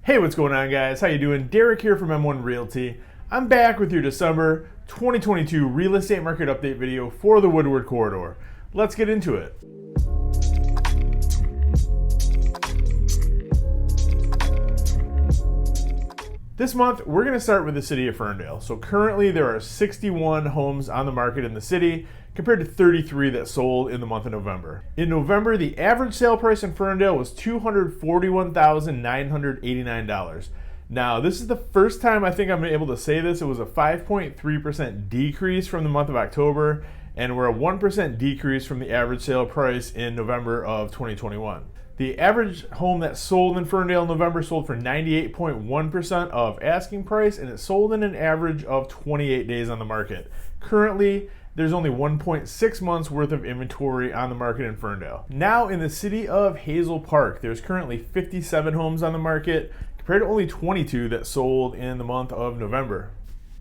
Hey, what's going on, guys? How you doing? Derek here from M1 Realty. I'm back with your December 2022 real estate market update video for the Woodward Corridor. Let's get into it. This month, we're going to start with the city of Ferndale. So currently there are 61 homes on the market in the city compared to 33 that sold in the month of November. In November, the average sale price in Ferndale was $241,989. Now, this is the first time I think I'm able to say this. It was a 5.3% decrease from the month of October, and we're a 1% decrease from the average sale price in November of 2021. The average home that sold in Ferndale in November sold for 98.1% of asking price, and it sold in an average of 28 days on the market. Currently, there's only 1.6 months worth of inventory on the market in Ferndale. Now, in the city of Hazel Park, there's currently 57 homes on the market compared to only 22 that sold in the month of November.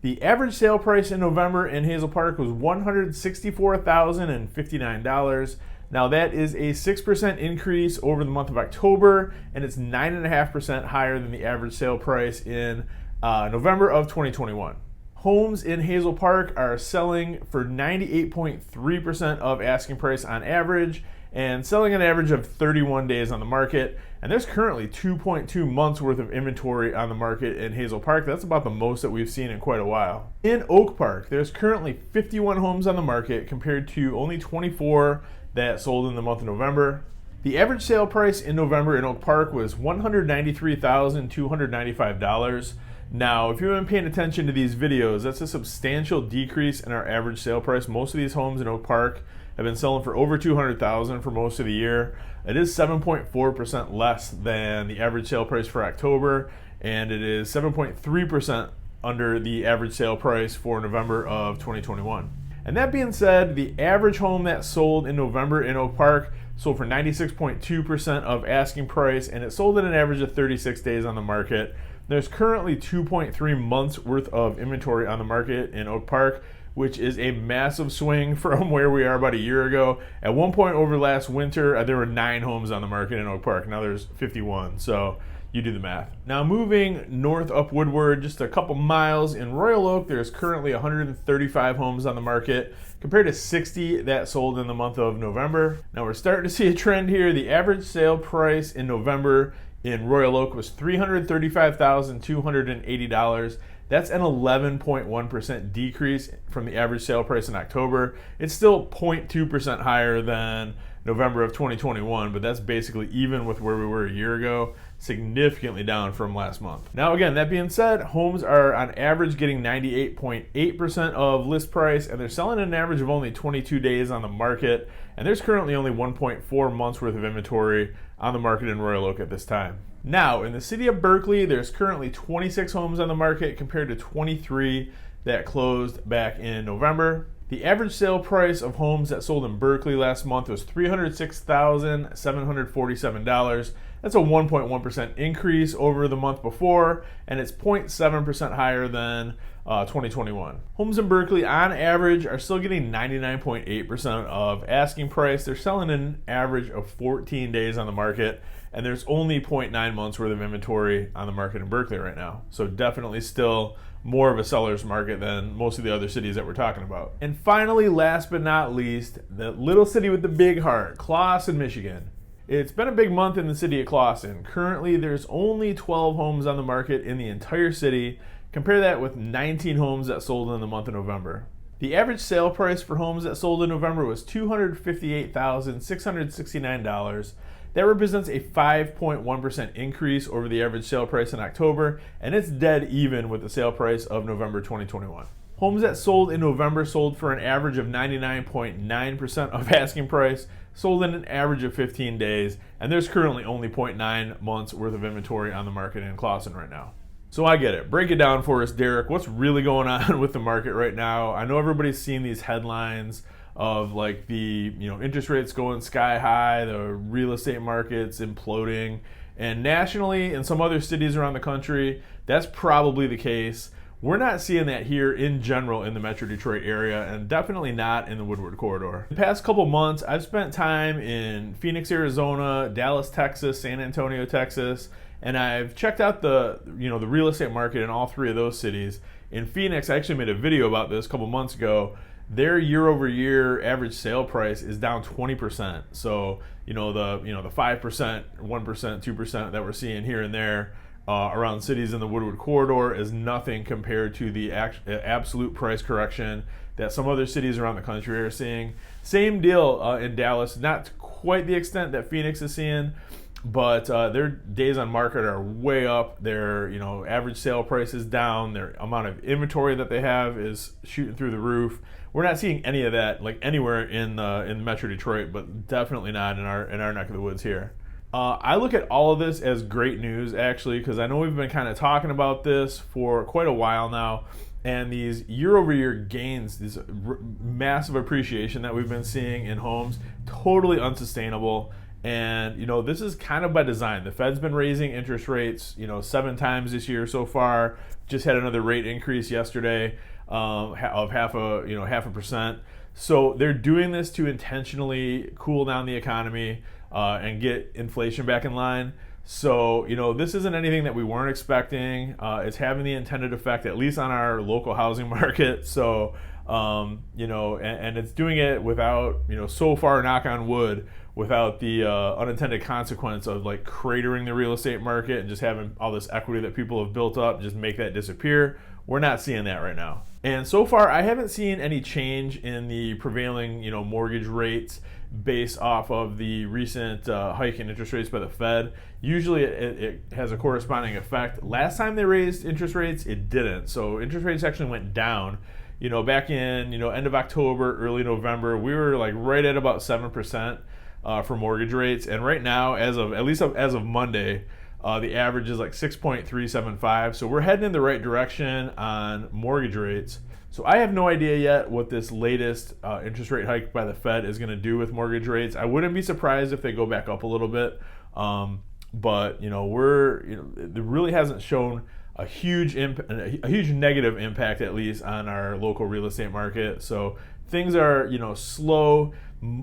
The average sale price in November in Hazel Park was $164,059. Now that is a 6% increase over the month of October, and it's 9.5% higher than the average sale price in November of 2021. Homes in Hazel Park are selling for 98.3% of asking price on average, and selling an average of 31 days on the market. And there's currently 2.2 months worth of inventory on the market in Hazel Park. That's about the most that we've seen in quite a while. In Oak Park, there's currently 51 homes on the market compared to only 24 that sold in the month of November. The average sale price in November in Oak Park was $193,295. Now, if you've been paying attention to these videos, that's a substantial decrease in our average sale price. Most of these homes in Oak Park have been selling for over $200,000 for most of the year. It is 7.4% less than the average sale price for October, and it is 7.3% under the average sale price for November of 2021. And that being said, the average home that sold in November in Oak Park sold for 96.2% of asking price, and it sold at an average of 36 days on the market. There's currently 2.3 months worth of inventory on the market in Oak Park, which is a massive swing from where we are about a year ago. At one point over last winter, there were 9 homes on the market in Oak Park. Now there's 51, so you do the math. Now moving north up Woodward, just a couple miles in Royal Oak, there's currently 135 homes on the market compared to 60 that sold in the month of November. Now we're starting to see a trend here. The average sale price in November in Royal Oak was $335,280. That's an 11.1% decrease from the average sale price in October. It's still 0.2% higher than November of 2021, but that's basically even with where we were a year ago, significantly down from last month. Now again, that being said, homes are on average getting 98.8% of list price, and they're selling an average of only 22 days on the market, and there's currently only 1.4 months worth of inventory on the market in Royal Oak at this time. Now, in the city of Berkeley, there's currently 26 homes on the market compared to 23 that closed back in November. The average sale price of homes that sold in Berkeley last month was $306,747. That's a 1.1% increase over the month before, and it's 0.7% higher than 2021. Homes in Berkeley, on average, are still getting 99.8% of asking price. They're selling an average of 14 days on the market, and there's only 0.9 months worth of inventory on the market in Berkeley right now. So definitely still more of a seller's market than most of the other cities that we're talking about. And finally, last but not least, the little city with the big heart, Clawson, Michigan. It's been a big month in the city of Clawson. Currently, there's only 12 homes on the market in the entire city. Compare that with 19 homes that sold in the month of November. The average sale price for homes that sold in November was $258,669. That represents a 5.1% increase over the average sale price in October, and it's dead even with the sale price of November 2021. Homes that sold in November sold for an average of 99.9% of asking price, sold in an average of 15 days, and there's currently only 0.9 months worth of inventory on the market in Clawson right now. So I get it. Break it down for us, Derek. What's really going on with the market right now? I know everybody's seen these headlines of like the interest rates going sky high, the real estate markets imploding, and nationally in some other cities around the country, that's probably the case. We're not seeing that here in general in the Metro Detroit area, and definitely not in the Woodward Corridor. The past couple months, I've spent time in Phoenix, Arizona, Dallas, Texas, San Antonio, Texas, And I've checked out the real estate market in all three of those cities. In Phoenix, I actually made a video about this a couple months ago. Their year-over-year average sale price is down 20%. So the 5%, 1%, 2% that we're seeing here and there around cities in the Woodward Corridor is nothing compared to the absolute price correction that some other cities around the country are seeing. Same deal in Dallas, not quite the extent that Phoenix is seeing, but their days on market are way up. Their average sale price is down. Their amount of inventory that they have is shooting through the roof. We're not seeing any of that like anywhere in Metro Detroit, but definitely not in our neck of the woods here. I look at all of this as great news, actually, because I know we've been kind of talking about this for quite a while now, and these year-over-year gains, this massive appreciation that we've been seeing in homes, totally unsustainable. And this is kind of by design. The Fed's been raising interest rates 7 times this year so far. Just had another rate increase yesterday of half a percent. So they're doing this to intentionally cool down the economy and get inflation back in line. So this isn't anything that we weren't expecting. It's having the intended effect, at least on our local housing market. So and it's doing it without so far, knock on wood, without the unintended consequence of like cratering the real estate market and just having all this equity that people have built up just make that disappear. We're not seeing that right now. And so far, I haven't seen any change in the prevailing mortgage rates based off of the recent hike in interest rates by the Fed. Usually it has a corresponding effect. Last time they raised interest rates, it didn't. So interest rates actually went down. Back in end of October, early November, we were like right at about 7% for mortgage rates. And right now, as of Monday, the average is like 6.375. So we're heading in the right direction on mortgage rates. So I have no idea yet what this latest interest rate hike by the Fed is going to do with mortgage rates. I wouldn't be surprised if they go back up a little bit. But it really hasn't shown a huge negative impact, at least on our local real estate market. So things are slow.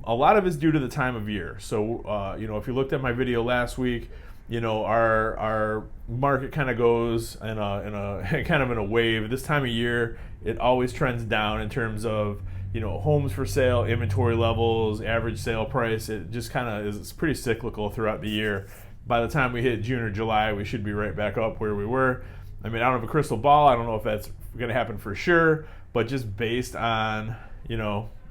A lot of it's due to the time of year. So if you looked at my video last week, our market kind of goes in a kind of in a wave. This time of year, it always trends down in terms of homes for sale, inventory levels, average sale price. It just kind of is pretty cyclical throughout the year. By the time we hit June or July, we should be right back up where we were. I mean, I don't have a crystal ball. I don't know if that's going to happen for sure, but just based on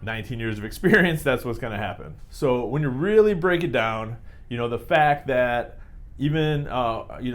19 years of experience, that's what's going to happen. So when you really break it down, the fact that even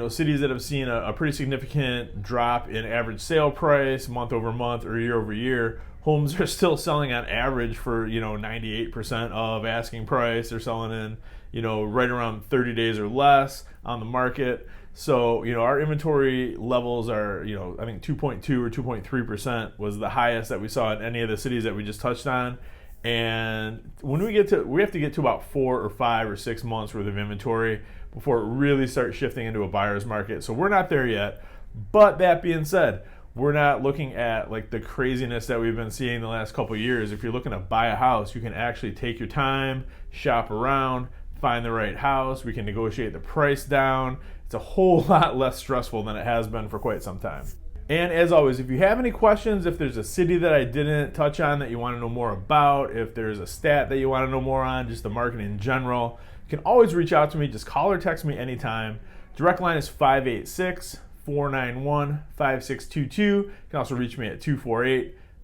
cities that have seen a pretty significant drop in average sale price month over month or year over year, homes are still selling on average for 98% of asking price. They're selling in right around 30 days or less on the market. So our inventory levels are I think 2.2 or 2.3% was the highest that we saw in any of the cities that we just touched on. And when we have to get to about 4 or 5 or 6 months worth of inventory before it really starts shifting into a buyer's market. So we're not there yet. But that being said, we're not looking at like the craziness that we've been seeing the last couple of years. If you're looking to buy a house, you can actually take your time, shop around, find the right house. We can negotiate the price down. It's a whole lot less stressful than it has been for quite some time. And as always, if you have any questions, if there's a city that I didn't touch on that you want to know more about, if there's a stat that you want to know more on, just the market in general, you can always reach out to me. Just call or text me anytime. Direct line is 586-491-5622. You can also reach me at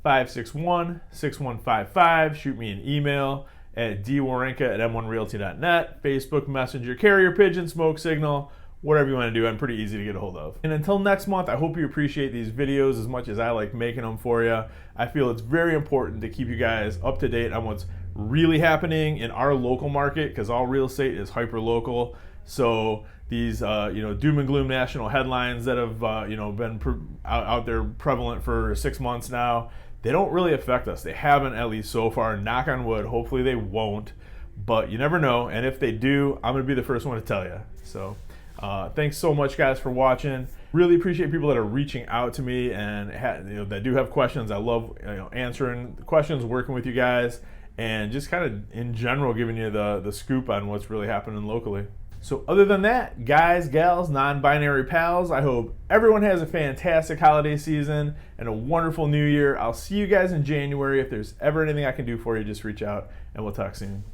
248-561-6155. Shoot me an email at dwerenka@m1realty.net. Facebook Messenger, carrier pigeon, smoke signal, whatever you want to do. I'm pretty easy to get a hold of. And until next month, I hope you appreciate these videos as much as I like making them for you. I feel it's very important to keep you guys up to date on what's really happening in our local market, because all real estate is hyper local. So these doom and gloom national headlines that have been out there prevalent for 6 months now, they don't really affect us. They haven't, at least so far. Knock on wood. Hopefully they won't, but you never know. And if they do, I'm going to be the first one to tell you. So thanks so much, guys, for watching. Really appreciate people that are reaching out to me and that do have questions. I love answering questions, working with you guys, and just kind of in general giving you the scoop on what's really happening locally. So other than that, guys, gals, non-binary pals, I hope everyone has a fantastic holiday season and a wonderful new year. I'll see you guys in January. If there's ever anything I can do for you, just reach out and we'll talk soon.